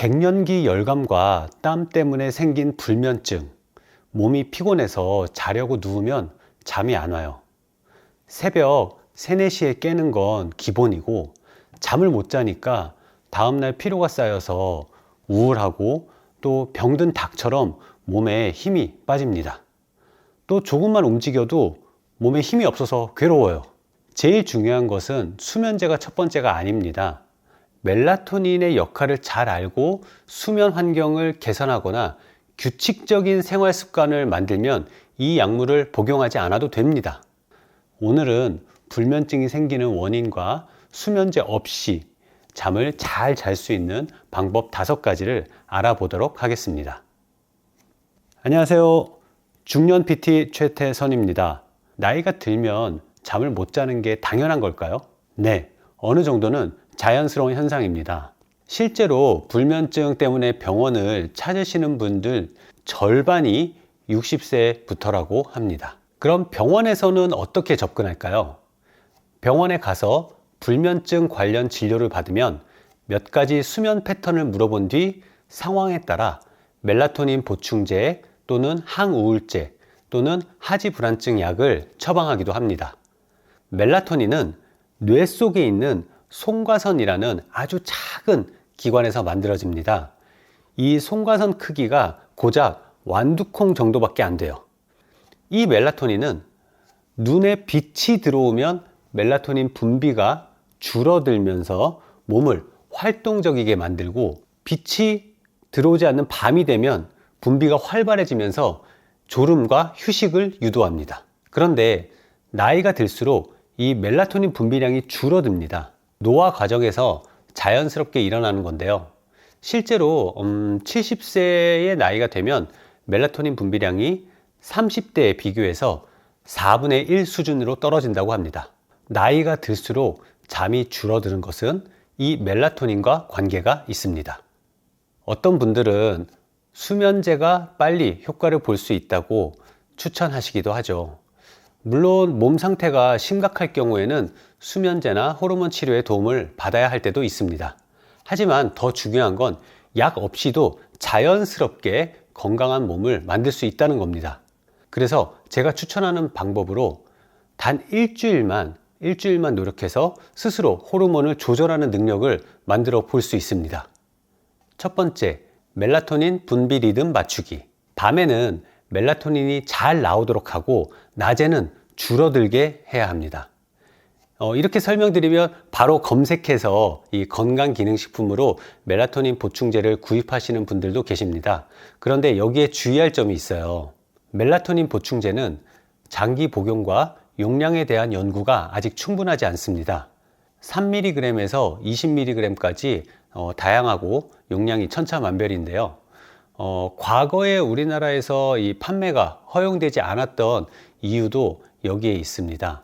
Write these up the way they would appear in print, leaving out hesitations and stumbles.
갱년기 열감과 땀 때문에 생긴 불면증, 몸이 피곤해서 자려고 누우면 잠이 안 와요. 새벽 3, 4시에 깨는 건 기본이고, 잠을 못 자니까 다음날 피로가 쌓여서 우울하고 또 병든 닭처럼 몸에 힘이 빠집니다. 또 조금만 움직여도 몸에 힘이 없어서 괴로워요. 제일 중요한 것은 수면제가 첫 번째가 아닙니다. 멜라토닌의 역할을 잘 알고 수면 환경을 개선하거나 규칙적인 생활 습관을 만들면 이 약물을 복용하지 않아도 됩니다. 오늘은 불면증이 생기는 원인과 수면제 없이 잠을 잘 잘 수 있는 방법 5가지를 알아보도록 하겠습니다. 안녕하세요. 중년 PT 최태선입니다. 나이가 들면 잠을 못 자는 게 당연한 걸까요? 네, 어느 정도는 자연스러운 현상입니다. 실제로 불면증 때문에 병원을 찾으시는 분들 절반이 60세부터라고 합니다. 그럼 병원에서는 어떻게 접근할까요? 병원에 가서 불면증 관련 진료를 받으면 몇 가지 수면 패턴을 물어본 뒤 상황에 따라 멜라토닌 보충제 또는 항우울제 또는 하지불안증 약을 처방하기도 합니다. 멜라토닌은 뇌 속에 있는 송과선이라는 아주 작은 기관에서 만들어집니다. 이 송과선 크기가 고작 완두콩 정도밖에 안 돼요. 이 멜라토닌은 눈에 빛이 들어오면 멜라토닌 분비가 줄어들면서 몸을 활동적이게 만들고, 빛이 들어오지 않는 밤이 되면 분비가 활발해지면서 졸음과 휴식을 유도합니다. 그런데 나이가 들수록 이 멜라토닌 분비량이 줄어듭니다. 노화 과정에서 자연스럽게 일어나는 건데요. 실제로 70세의 나이가 되면 멜라토닌 분비량이 30대에 비교해서 4분의 1 수준으로 떨어진다고 합니다. 나이가 들수록 잠이 줄어드는 것은 이 멜라토닌과 관계가 있습니다. 어떤 분들은 수면제가 빨리 효과를 볼 수 있다고 추천하시기도 하죠. 물론 몸 상태가 심각할 경우에는 수면제나 호르몬 치료의 도움을 받아야 할 때도 있습니다. 하지만 더 중요한 건 약 없이도 자연스럽게 건강한 몸을 만들 수 있다는 겁니다. 그래서 제가 추천하는 방법으로 단 일주일만 노력해서 스스로 호르몬을 조절하는 능력을 만들어 볼 수 있습니다. 첫 번째, 멜라토닌 분비 리듬 맞추기. 밤에는 멜라토닌이 잘 나오도록 하고 낮에는 줄어들게 해야 합니다. 이렇게 설명드리면 바로 검색해서 이 건강기능식품으로 멜라토닌 보충제를 구입하시는 분들도 계십니다. 그런데 여기에 주의할 점이 있어요. 멜라토닌 보충제는 장기 복용과 용량에 대한 연구가 아직 충분하지 않습니다. 3mg에서 20mg까지 다양하고 용량이 천차만별인데요. 과거에 우리나라에서 이 판매가 허용되지 않았던 이유도 여기에 있습니다.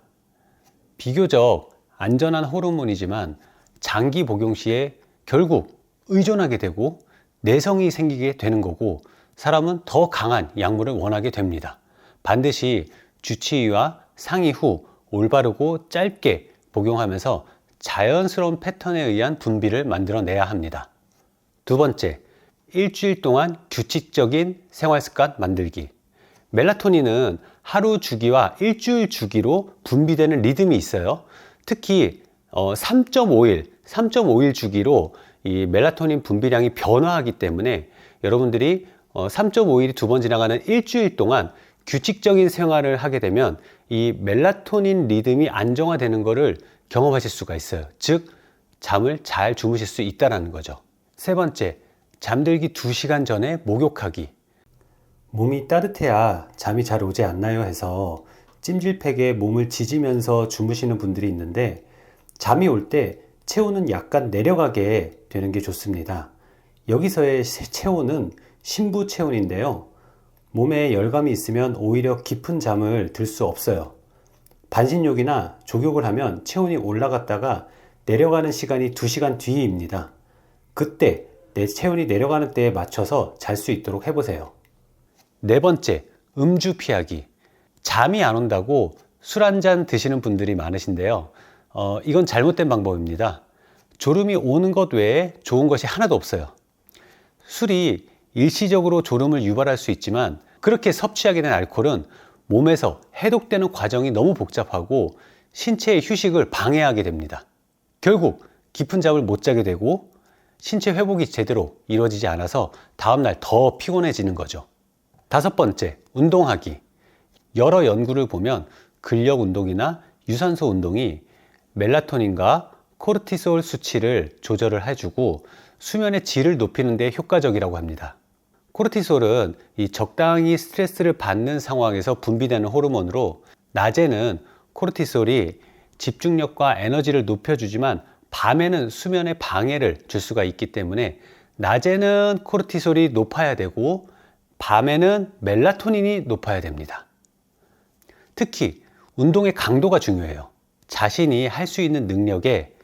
비교적 안전한 호르몬이지만 장기 복용 시에 결국 의존하게 되고 내성이 생기게 되는 거고, 사람은 더 강한 약물을 원하게 됩니다. 반드시 주치의와 상의 후 올바르고 짧게 복용하면서 자연스러운 패턴에 의한 분비를 만들어내야 합니다. 두 번째, 일주일 동안 규칙적인 생활습관 만들기. 멜라토닌은 하루 주기와 일주일 주기로 분비되는 리듬이 있어요. 특히 3.5일 주기로 이 멜라토닌 분비량이 변화하기 때문에 여러분들이 3.5일이 2번 지나가는 일주일 동안 규칙적인 생활을 하게 되면 이 멜라토닌 리듬이 안정화되는 것을 경험하실 수가 있어요. 즉, 잠을 잘 주무실 수 있다는 거죠. 세 번째, 잠들기 2시간 전에 목욕하기. 몸이 따뜻해야 잠이 잘 오지 않나요 해서 찜질팩에 몸을 지지면서 주무시는 분들이 있는데, 잠이 올 때 체온은 약간 내려가게 되는 게 좋습니다. 여기서의 체온은 심부 체온인데요. 몸에 열감이 있으면 오히려 깊은 잠을 들 수 없어요. 반신욕이나 족욕을 하면 체온이 올라갔다가 내려가는 시간이 2시간 뒤입니다. 그때 내 체온이 내려가는 때에 맞춰서 잘 수 있도록 해보세요. 네 번째, 음주 피하기. 잠이 안 온다고 술 한 잔 드시는 분들이 많으신데요. 이건 잘못된 방법입니다. 졸음이 오는 것 외에 좋은 것이 하나도 없어요. 술이 일시적으로 졸음을 유발할 수 있지만 그렇게 섭취하게 된 알코올은 몸에서 해독되는 과정이 너무 복잡하고 신체의 휴식을 방해하게 됩니다. 결국 깊은 잠을 못 자게 되고 신체 회복이 제대로 이루어지지 않아서 다음날 더 피곤해지는 거죠. 다섯 번째, 운동하기. 여러 연구를 보면 근력 운동이나 유산소 운동이 멜라토닌과 코르티솔 수치를 조절을 해주고 수면의 질을 높이는 데 효과적이라고 합니다. 코르티솔은 이 적당히 스트레스를 받는 상황에서 분비되는 호르몬으로 낮에는 코르티솔이 집중력과 에너지를 높여주지만 밤에는 수면에 방해를 줄 수가 있기 때문에 낮에는 코르티솔이 높아야 되고 밤에는 멜라토닌이 높아야 됩니다. 특히 운동의 강도가 중요해요. 자신이 할 수 있는 능력의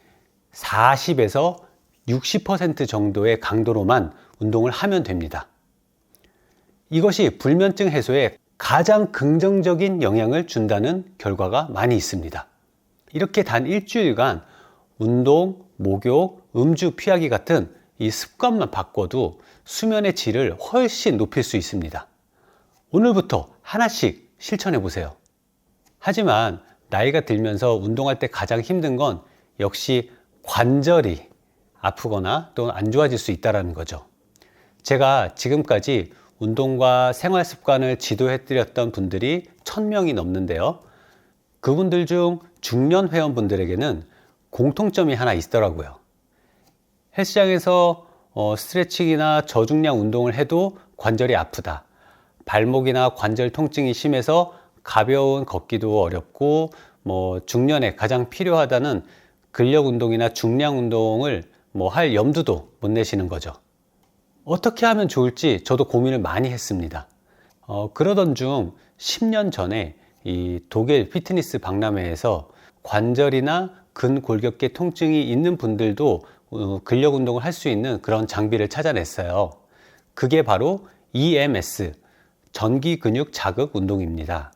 40에서 60% 정도의 강도로만 운동을 하면 됩니다. 이것이 불면증 해소에 가장 긍정적인 영향을 준다는 결과가 많이 있습니다. 이렇게 단 일주일간 운동, 목욕, 음주 피하기 같은 이 습관만 바꿔도 수면의 질을 훨씬 높일 수 있습니다. 오늘부터 하나씩 실천해 보세요. 하지만 나이가 들면서 운동할 때 가장 힘든 건 역시 관절이 아프거나 또 안 좋아질 수 있다는 거죠. 제가 지금까지 운동과 생활 습관을 지도해 드렸던 분들이 1000명이 넘는데요. 그분들 중 중년 회원분들에게는 공통점이 하나 있더라고요. 헬스장에서 스트레칭이나 저중량 운동을 해도 관절이 아프다. 발목이나 관절 통증이 심해서 가벼운 걷기도 어렵고 중년에 가장 필요하다는 근력 운동이나 중량 운동을 할 염두도 못 내시는 거죠. 어떻게 하면 좋을지 저도 고민을 많이 했습니다. 그러던 중 10년 전에 이 독일 피트니스 박람회에서 관절이나 근골격계 통증이 있는 분들도 근력 운동을 할 수 있는 그런 장비를 찾아냈어요. 그게 바로 EMS, 전기 근육 자극 운동입니다.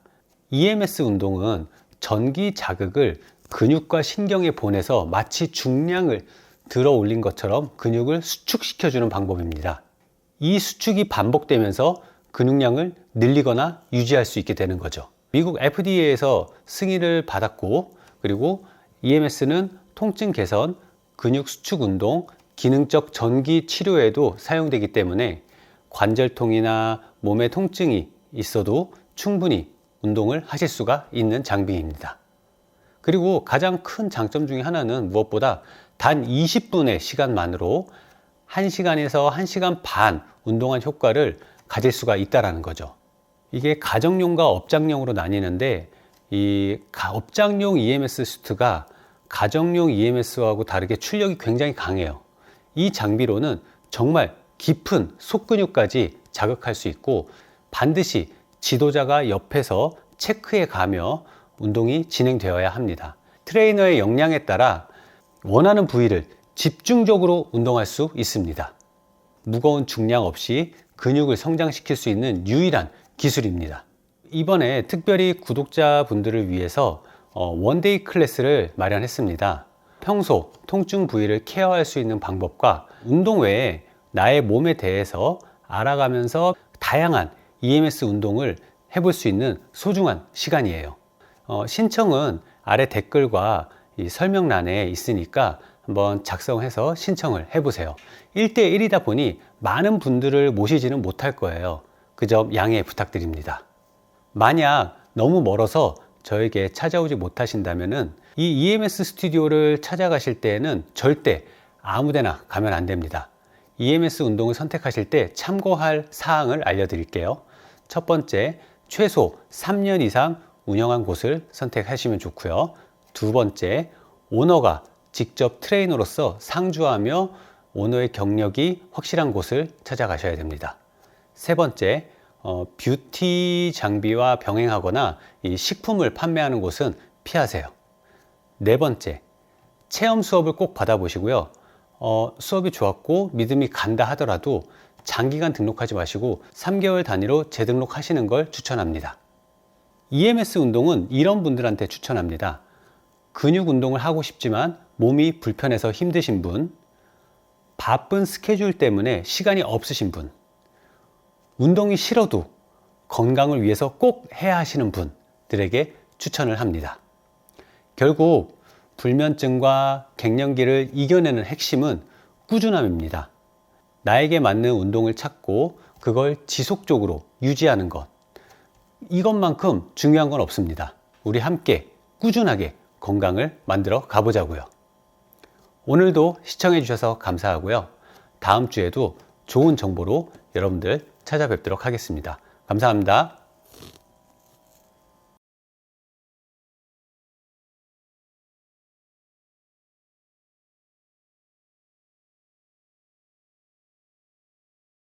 EMS 운동은 전기 자극을 근육과 신경에 보내서 마치 중량을 들어 올린 것처럼 근육을 수축시켜주는 방법입니다. 이 수축이 반복되면서 근육량을 늘리거나 유지할 수 있게 되는 거죠. 미국 FDA에서 승인을 받았고, 그리고 EMS는 통증 개선, 근육 수축 운동, 기능적 전기 치료에도 사용되기 때문에 관절통이나 몸에 통증이 있어도 충분히 운동을 하실 수가 있는 장비입니다. 그리고 가장 큰 장점 중에 하나는 무엇보다 단 20분의 시간만으로 1시간에서 1시간 반 운동한 효과를 가질 수가 있다는 거죠. 이게 가정용과 업장용으로 나뉘는데 이 업장용 EMS 수트가 가정용 EMS하고 다르게 출력이 굉장히 강해요. 이 장비로는 정말 깊은 속근육까지 자극할 수 있고 반드시 지도자가 옆에서 체크해 가며 운동이 진행되어야 합니다. 트레이너의 역량에 따라 원하는 부위를 집중적으로 운동할 수 있습니다. 무거운 중량 없이 근육을 성장시킬 수 있는 유일한 기술입니다. 이번에 특별히 구독자분들을 위해서 원데이 클래스를 마련했습니다. 평소 통증 부위를 케어할 수 있는 방법과 운동 외에 나의 몸에 대해서 알아가면서 다양한 EMS 운동을 해볼 수 있는 소중한 시간이에요. 신청은 아래 댓글과 이 설명란에 있으니까 한번 작성해서 신청을 해보세요. 1대1이다 보니 많은 분들을 모시지는 못할 거예요. 그 점 양해 부탁드립니다. 만약 너무 멀어서 저에게 찾아오지 못하신다면 이 EMS 스튜디오를 찾아가실 때에는 절대 아무데나 가면 안 됩니다. EMS 운동을 선택하실 때 참고할 사항을 알려드릴게요. 첫 번째, 최소 3년 이상 운영한 곳을 선택하시면 좋고요. 두 번째, 오너가 직접 트레이너로서 상주하며 오너의 경력이 확실한 곳을 찾아가셔야 됩니다. 세 번째, 뷰티 장비와 병행하거나 이 식품을 판매하는 곳은 피하세요. 네 번째, 체험 수업을 꼭 받아보시고요. 수업이 좋았고 믿음이 간다 하더라도 장기간 등록하지 마시고 3개월 단위로 재등록하시는 걸 추천합니다. EMS 운동은 이런 분들한테 추천합니다. 근육 운동을 하고 싶지만 몸이 불편해서 힘드신 분, 바쁜 스케줄 때문에 시간이 없으신 분, 운동이 싫어도 건강을 위해서 꼭 해야 하시는 분들에게 추천을 합니다. 결국 불면증과 갱년기를 이겨내는 핵심은 꾸준함입니다. 나에게 맞는 운동을 찾고 그걸 지속적으로 유지하는 것, 이것만큼 중요한 건 없습니다. 우리 함께 꾸준하게 건강을 만들어 가보자고요. 오늘도 시청해 주셔서 감사하고요. 다음 주에도 좋은 정보로 여러분들 찾아뵙도록 하겠습니다. 감사합니다.